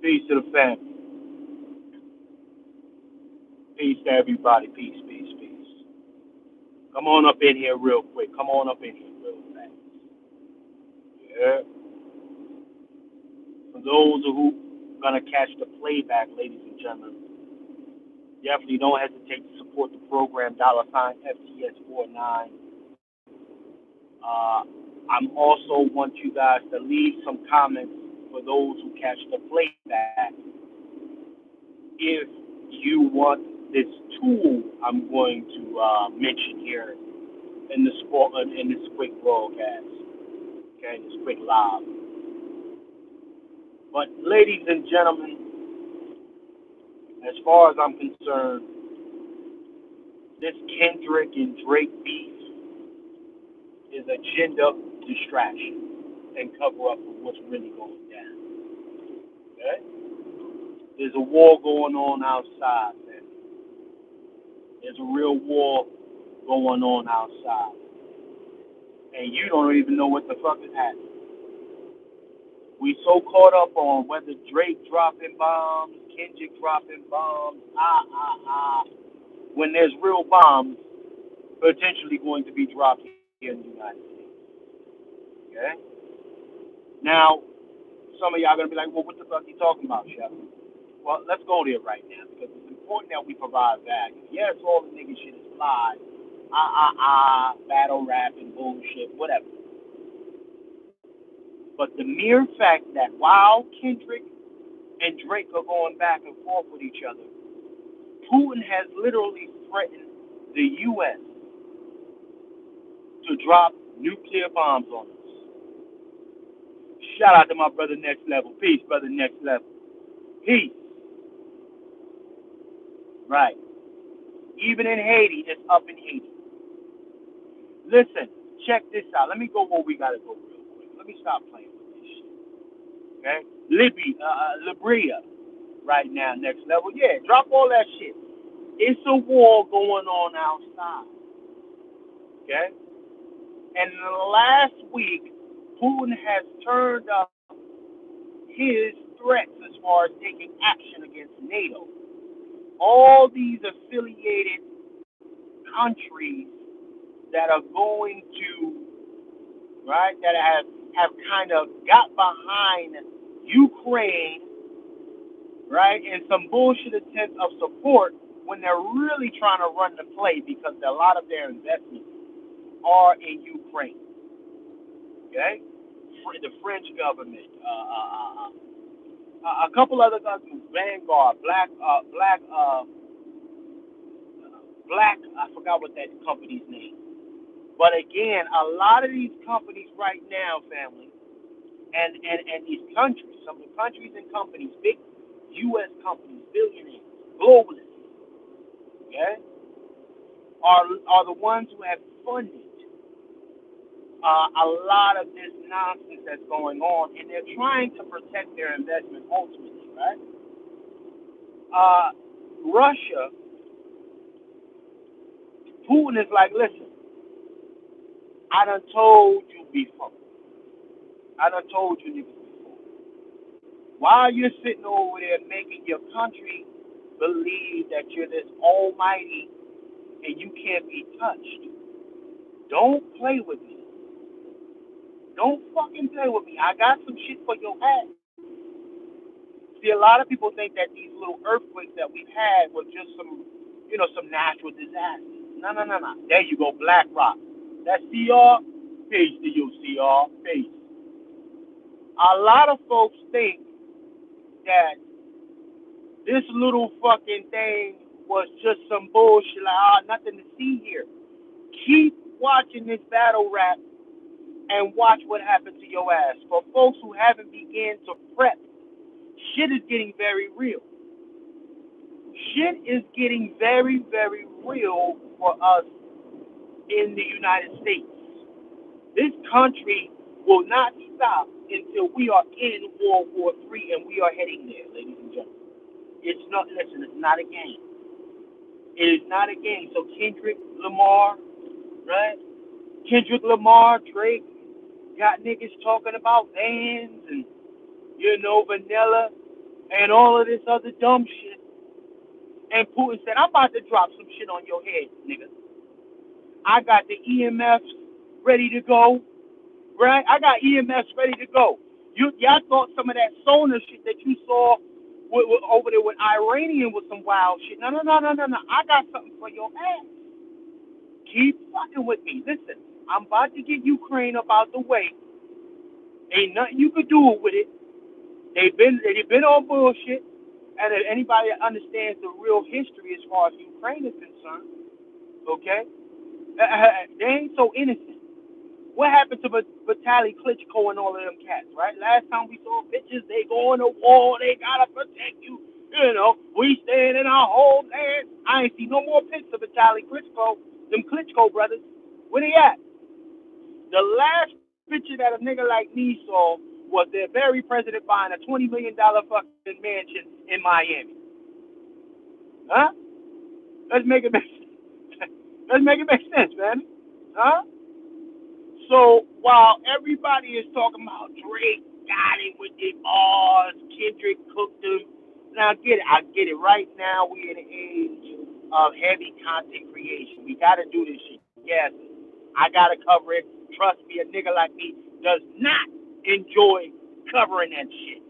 Peace to the family. Peace to everybody. Peace, peace, peace. Come on up in here real quick. Come on up in here real fast. Yeah. For those who gonna catch the playback, ladies and gentlemen, definitely don't hesitate to support the program. $ FTS49. Uh, I'm also want you guys to leave some comments for those who catch the playback. If you want this tool, I'm going to mention here in this quick broadcast, okay, this quick live. But ladies and gentlemen, as far as I'm concerned, this Kendrick and Drake beef is agenda distraction and cover up for what's really going down. Okay? There's a war going on outside, man. There's a real war going on outside. And you don't even know what the fuck is happening. We so caught up on whether Drake dropping bombs, Kendrick dropping bombs, when there's real bombs potentially going to be dropped here in the United States. Okay? Now, some of y'all gonna be like, well, what the fuck are you talking about, Chef? Well, let's go there right now because it's important that we provide value. Yes, all the nigga shit is lies, battle rap and bullshit, whatever. But the mere fact that while Kendrick and Drake are going back and forth with each other, Putin has literally threatened the U.S. to drop nuclear bombs on us. Shout out to my brother Next Level. Peace, brother Next Level. Peace. Right. Even in Haiti, it's up in Haiti. Listen, check this out. Let me go where we gotta go real quick. Let me stop playing with this shit. Okay? Libya, right now, Next Level. Yeah, drop all that shit. It's a war going on outside. Okay? And last week, Putin has turned up his threats as far as taking action against NATO. All these affiliated countries that are going to, right, that have kind of got behind Ukraine, right, in some bullshit attempt of support when they're really trying to run the play because a lot of their investments are in Ukraine. Okay? The French government, a couple other governments, Vanguard, Black, I forgot what that company's name. But again, a lot of these companies right now, family, and these countries, some of the countries and companies, big U.S. companies, billionaires, globalists, okay, are the ones who have funded a lot of this nonsense that's going on, and they're trying to protect their investment ultimately, right? Russia, Putin is like, listen, I done told you before. I done told you niggas before. While you're sitting over there making your country believe that you're this almighty and you can't be touched, don't play with me. Don't fucking play with me. I got some shit for your ass. See, a lot of people think that these little earthquakes that we've had were just some natural disasters. No, no, no, no. There you go, Black Rock. That's CR. Peace to you, CR. Peace. A lot of folks think that this little fucking thing was just some bullshit, like, nothing to see here. Keep watching this battle rap and watch what happens to your ass. For folks who haven't begun to prep, shit is getting very real. Shit is getting very, very real for us in the United States. This country will not stop until we are in World War III, and we are heading there, ladies and gentlemen. It's not, listen, it's not a game. It is not a game. So Kendrick Lamar, right? Kendrick Lamar, Drake, got niggas talking about bands and, vanilla. and all of this other dumb shit. And Putin said, I'm about to drop some shit on your head, nigga. I got the EMFs ready to go, right? I got EMFs ready to go. Y'all thought some of that sonar shit that you saw over there with Iranian was some wild shit. No, no, no, no, no, no. I got something for your ass. Keep fucking with me. Listen, I'm about to get Ukraine up out the way. Ain't nothing you could do with it. They've been on bullshit. And if anybody that understands the real history as far as Ukraine is concerned, okay, they ain't so innocent. What happened to Vitaly Klitschko and all of them cats, right? Last time we saw pictures, they going to war, they gotta protect you. You know, we stand in our homeland. I ain't see no more pictures of Vitaly Klitschko, them Klitschko brothers. Where they at? The last picture that a nigga like me saw was their very president buying a $20 million fucking mansion in Miami. Huh? Let's make it make sense. Let's make it make sense, man. Huh? So while everybody is talking about Drake got it with the bars, Kendrick cooked them. Now I get it. Right now we in an age of heavy content creation. We gotta do this shit. Yes, I gotta cover it. Trust me, a nigga like me does not enjoy covering that shit.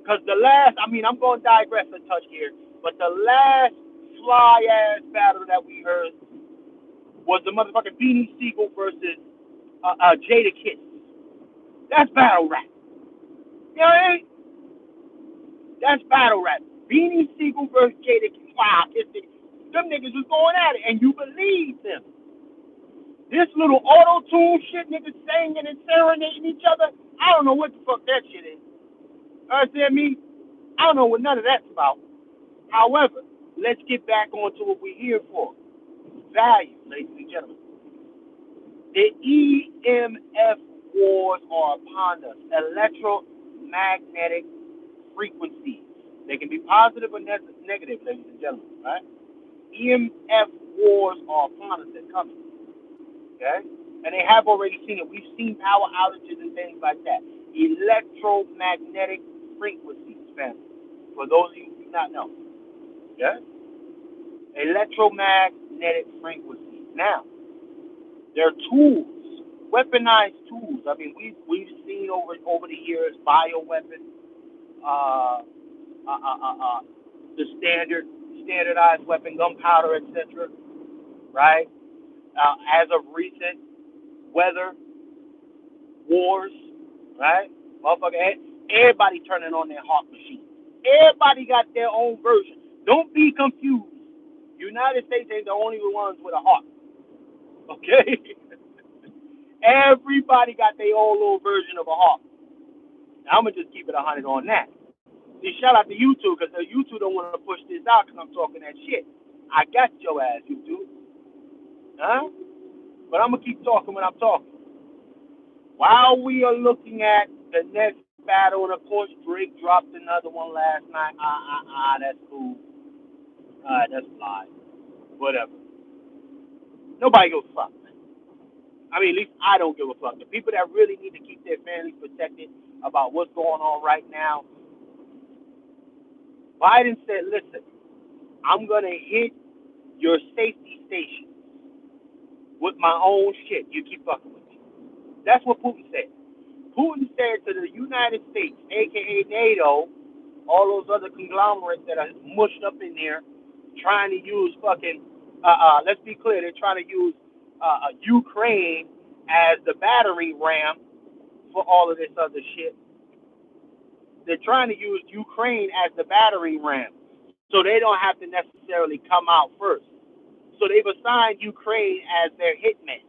Cause the last, I'm gonna digress a touch here, but the last fly ass battle that we heard was the motherfucking Beanie Siegel versus Jada Kiss. That's battle rap. You know what I mean? That's battle rap. Beanie Siegel versus Jada Kiss. Wow, them niggas was going at it, and you believe them. This little auto tune shit, niggas singing and serenading each other. I don't know what the fuck that shit is. Understand me? I don't know what none of that's about. However, let's get back onto what we're here for. Value, ladies and gentlemen. The EMF wars are upon us. Electromagnetic frequencies. They can be positive or negative, ladies and gentlemen, right? EMF wars are upon us. They're coming, okay? And they have already seen it. We've seen power outages and things like that. Electromagnetic frequencies, family. For those of you who do not know, okay? Electromagnetic frequencies. Now, they're tools, weaponized tools. We've seen over the years bioweapons, uh, uh, uh, uh, uh, the standardized weapon, gunpowder, etc. Right? As of recent, weather wars. Right? Motherfucker, everybody turning on their heart machine. Everybody got their own version. Don't be confused. United States ain't the only ones with a heart. Okay? Everybody got their own little version of a heart. Now, I'm gonna just keep it 100 on that. See, shout out to YouTube because YouTube don't want to push this out because I'm talking that shit. I got your ass, YouTube. Huh? But I'm gonna keep talking when I'm talking. While we are looking at the next battle, and of course Drake dropped another one last night. That's cool. That's fine. Whatever. Nobody gives a fuck. At least I don't give a fuck. The people that really need to keep their families protected about what's going on right now, Biden said, listen, I'm going to hit your safety station with my own shit. You keep fucking with me. That's what Putin said. Putin said to the United States, a.k.a. NATO, all those other conglomerates that are mushed up in there, trying to use fucking, let's be clear, they're trying to use Ukraine as the battering ram for all of this other shit. They're trying to use Ukraine as the battering ram so they don't have to necessarily come out first. So they've assigned Ukraine as their hitman.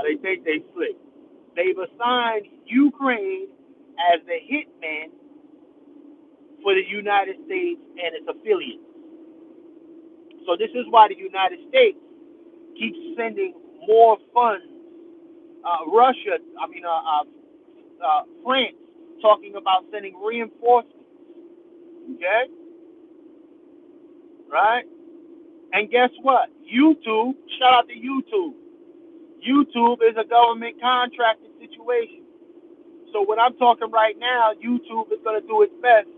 They think they slick. They've assigned Ukraine as the hitman for the United States and its affiliates. So this is why the United States keeps sending more funds. France talking about sending reinforcements. Okay? Right? And guess what? Shout out to YouTube. YouTube is a government contracted situation. So what I'm talking right now, YouTube is going to do its best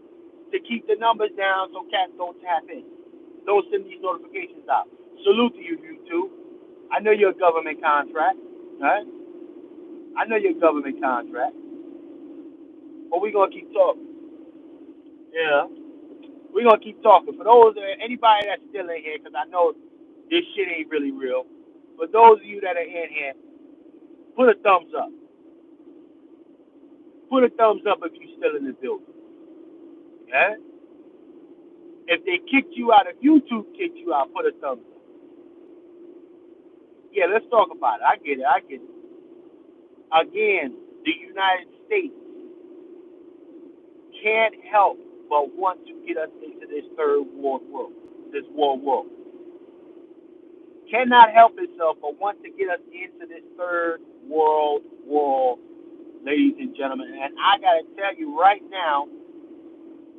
to keep the numbers down so cats don't tap in. Don't send these notifications out. Salute to you, YouTube. I know you're a government contract, right? I know you're a government contract, but we're going to keep talking. Yeah. We're going to keep talking. For those, anybody that's still in here, because I know this shit ain't really real, for those of you that are in here, put a thumbs up. Put a thumbs up if you're still in the building. Yeah? If they kicked you out, if YouTube kicked you out, put a thumbs up. Yeah, let's talk about it. I get it. I get it. Again, the United States can't help but want to get us into this third world war, this world war. Cannot help itself but want to get us into this third world war, ladies and gentlemen. And I gotta tell you right now,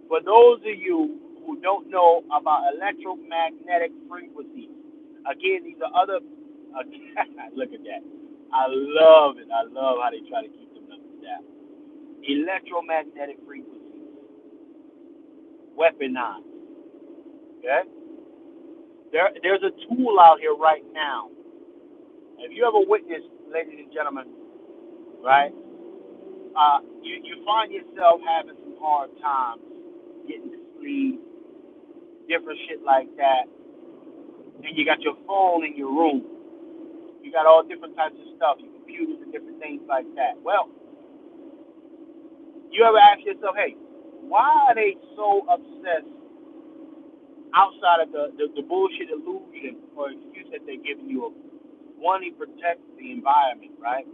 for those of you who don't know about electromagnetic frequencies, again, these are other. Look at that. I love it. I love how they try to keep them numbers down. Electromagnetic frequencies, weaponized. Okay? There's a tool out here right now. If you ever witnessed, ladies and gentlemen, right? You find yourself having some hard times getting to sleep, different shit like that. And you got your phone in your room. You got all different types of stuff, your computers and different things like that. Well, you ever ask yourself, hey, why are they so obsessed outside of the bullshit illusion or excuse that they're giving you of wanting to protect the environment, right?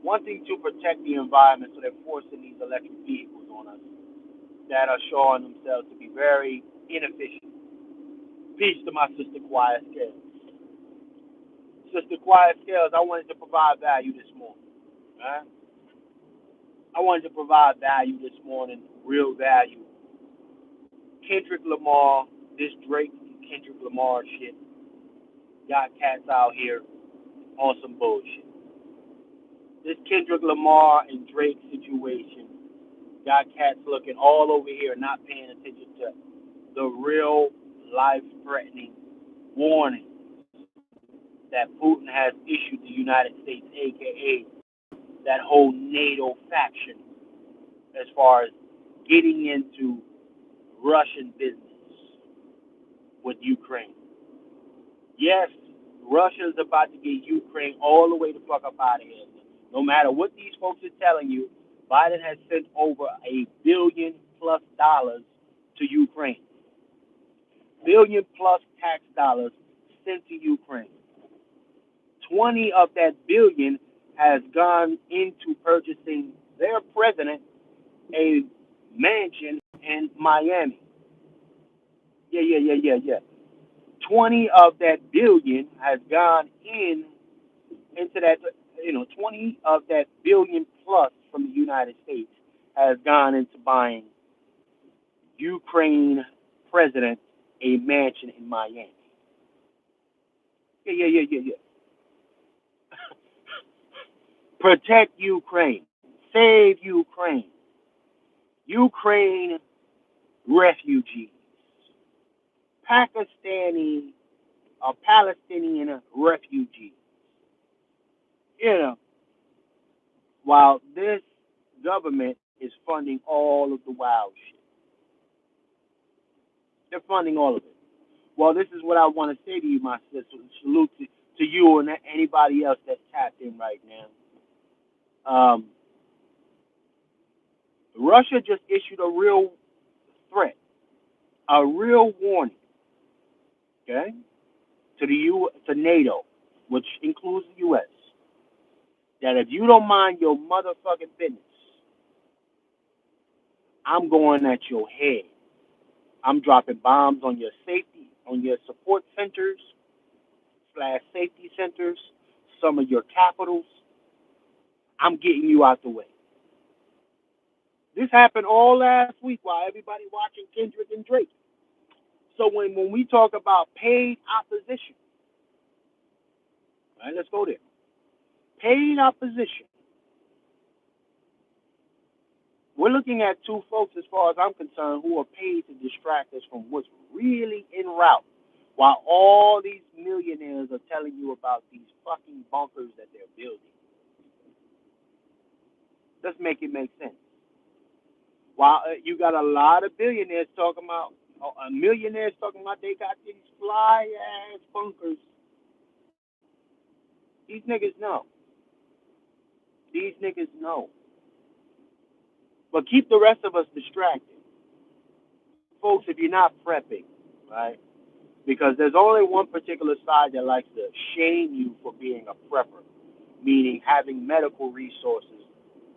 Wanting to protect the environment, so they're forcing these electric vehicles on us that are showing themselves to be very inefficient. Peace to my sister Quiet Scales. Sister Quiet Scales, I wanted to provide value this morning. Right? I wanted to provide value this morning, real value. Kendrick Lamar, this Drake and Kendrick Lamar shit, got cats out here on some bullshit. This Kendrick Lamar and Drake situation got cats looking all over here, not paying attention to the real life-threatening warning that Putin has issued the United States, aka that whole NATO faction, as far as getting into Russian business with Ukraine. Yes, Russia's about to get Ukraine all the way the fuck up out of here. No matter what these folks are telling you, Biden has sent over $1 billion+ to Ukraine. Billion plus tax dollars sent to Ukraine. 20 of that billion has gone into purchasing their president a mansion in Miami. Yeah. 20 of that billion has gone into that, 20 of that billion plus from the United States has gone into buying Ukraine president a mansion in Miami. Yeah. Protect Ukraine. Save Ukraine. Ukraine refugees. Pakistani or Palestinian refugees. While this government is funding all of the wild shit. They're funding all of it. Well, this is what I want to say to you, my sister. Salute to you and anybody else that's tapped in right now. Russia just issued a real threat, a real warning, okay, to NATO, which includes the U.S., that if you don't mind your motherfucking business, I'm going at your head. I'm dropping bombs on your safety, on your support centers / safety centers, some of your capitals. I'm getting you out the way. This happened all last week while everybody watching Kendrick and Drake. So when we talk about paid opposition, all right, let's go there. Paid opposition. We're looking at two folks, as far as I'm concerned, who are paid to distract us from what's really en route. While all these millionaires are telling you about these fucking bunkers that they're building. Let's make it make sense. While you got a lot of billionaires talking about, millionaires talking about they got these fly ass bunkers. These niggas know. These niggas know. But keep the rest of us distracted. Folks, if you're not prepping, right? Because there's only one particular side that likes to shame you for being a prepper, meaning having medical resources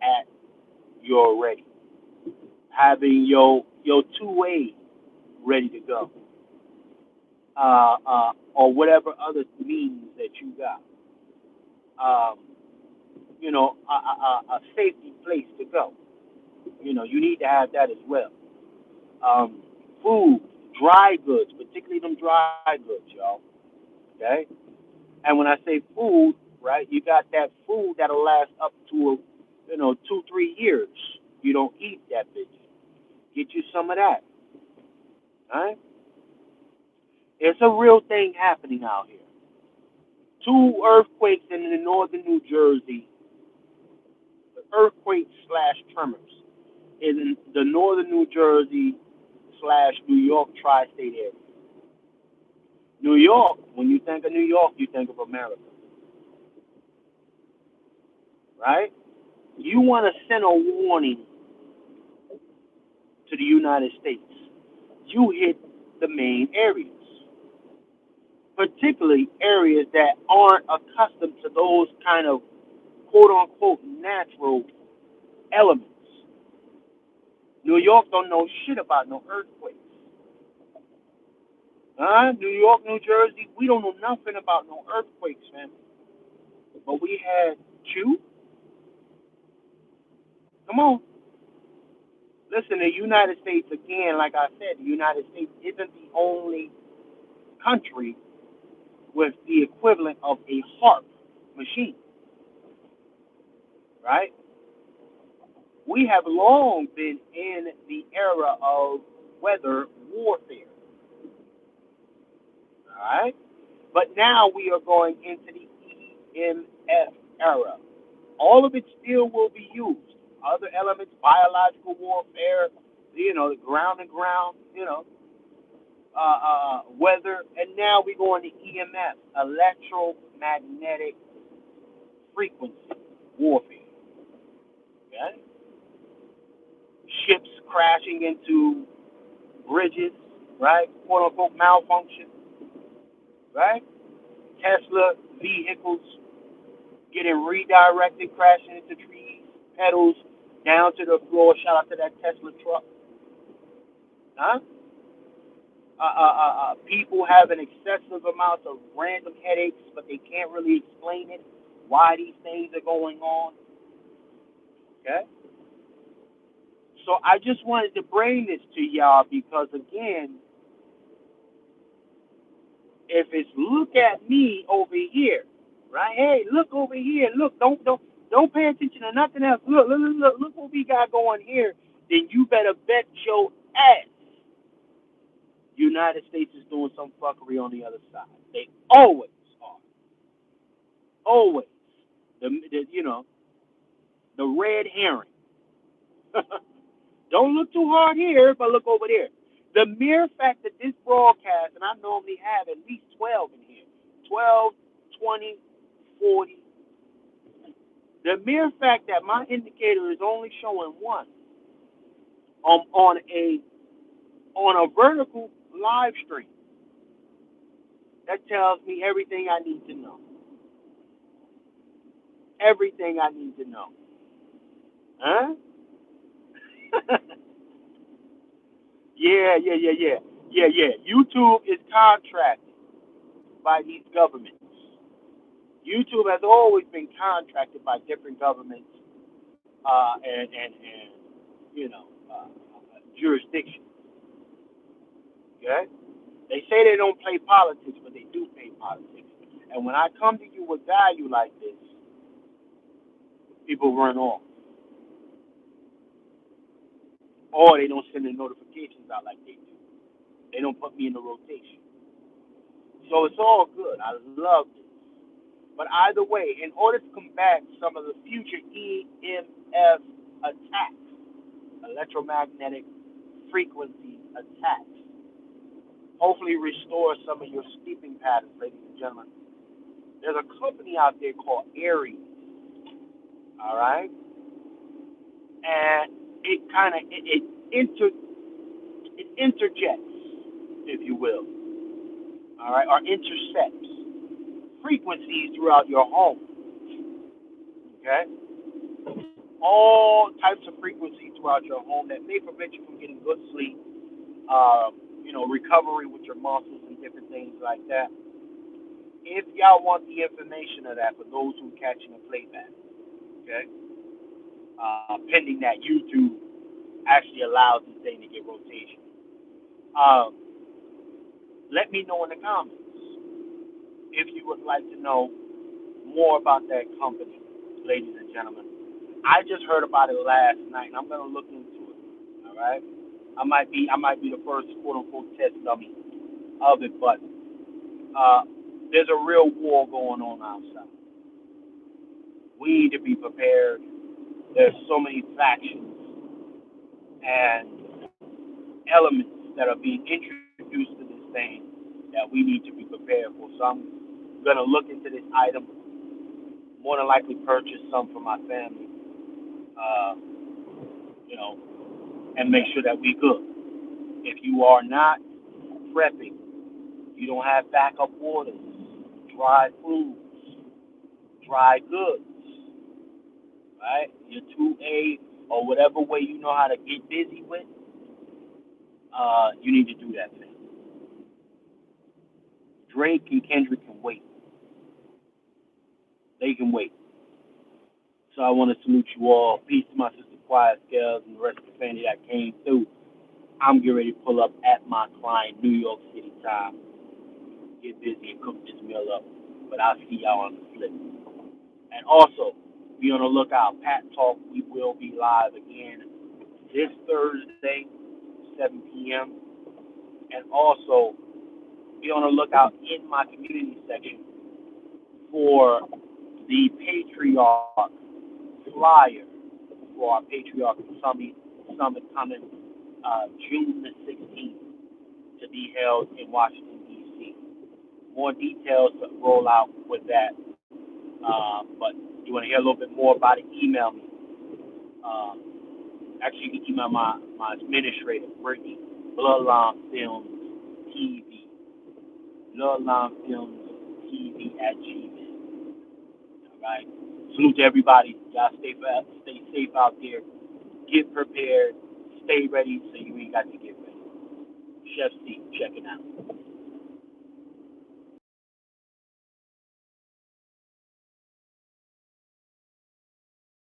at your ready, having your two-way ready to go, or whatever other means that you got. Um, a safety place to go. You need to have that as well. Um, food, dry goods, particularly them dry goods, y'all. Okay? And when I say food, right, you got that food that'll last up to, 2, 3 years. You don't eat that bitch. Get you some of that. All right? It's a real thing happening out here. Two earthquakes in the northern New Jersey, earthquakes slash tremors in the northern New Jersey slash New York tri-state area. New York, when you think of New York, you think of America, right? You want to send a warning to the United States. You hit the main areas, particularly areas that aren't accustomed to those kind of quote unquote natural elements. New York don't know shit about no earthquakes. New York, New Jersey, we don't know nothing about no earthquakes, man. But we had two. Come on. Listen, the United States, again, like I said, the United States isn't the only country with the equivalent of a HARP machine, right? We have long been in the era of weather warfare, all right? But now we are going into the EMF era. All of it still will be used. Other elements, biological warfare, the ground and ground, weather, and now we go into EMF, electromagnetic frequency warfare. Okay? Ships crashing into bridges, right? Quote unquote malfunction, right? Tesla vehicles getting redirected, crashing into trees, pedals down to the floor. Shout out to that Tesla truck. Huh? People having excessive amounts of random headaches, but they can't really explain it, why these things are going on. Okay? So I just wanted to bring this to y'all because, again, if it's look at me over here, right? Hey, look over here. Look, don't pay attention to nothing else. Look what we got going here. Then you better bet your ass United States is doing some fuckery on the other side. They always are. Always. The red herring. Don't look too hard here, but look over there. The mere fact that this broadcast, and I normally have at least 12 in here, 12, 20, 40. The mere fact that my indicator is only showing one on a vertical live stream, that tells me everything I need to know. Everything I need to know. Huh? Yeah. YouTube is contracted by these governments. YouTube has always been contracted by different governments and jurisdictions. Okay? They say they don't play politics, but they do play politics. And when I come to you with value like this, people run off. or they don't send the notifications out like they do. They don't put me in the rotation. So it's all good. I love this. But either way, in order to combat some of the future EMF attacks, electromagnetic frequency attacks, hopefully restore some of your sleeping patterns, ladies and gentlemen. There's a company out there called Aries, all right, and it kind of it interjects, if you will, all right, or intercepts frequencies throughout your home, okay, all types of frequencies throughout your home that may prevent you from getting good sleep, recovery with your muscles and different things like that. If y'all want the information of that for those who are catching a playback, okay, pending that YouTube actually allows this thing to get rotation. Um, Let me know in the comments if you would like to know more about that company, ladies and gentlemen. I just heard about it last night, and I'm gonna look into it. All right, I might be the first quote unquote test dummy of it, but uh, there's a real war going on outside. We need to be prepared. There's so many factions and elements that are being introduced to this thing that we need to be prepared for. So I'm gonna look into this item, more than likely purchase some for my family, uh, you know, and make sure that we good. If you are not prepping, you don't have backup waters, dry foods, dry goods, right? Your 2A or whatever way you know how to get busy with, you need to do that thing. Drake and Kendrick can wait. They can wait. So I want to salute you all. Peace to my sister Quiet Scales and the rest of the family that came through. I'm getting ready to pull up at my client, New York City time. Get busy and cook this meal up. But I'll see y'all on the flip. And also, be on the lookout. Pat Talk, we will be live again this Thursday, 7 p.m. And also, be on the lookout in my community section for the Patriarch flyer for our Patriarch Summit coming June the 16th to be held in Washington, D.C. More details to roll out with that. But you want to hear a little bit more about it, email me. Actually, you can email my administrator, Brittany, Bloodline Films TV. Bloodline Films TV at Gmail. All right. Salute to everybody. Y'all stay safe out there. Get prepared. Stay ready so you ain't got to get ready. Chef C, checking out.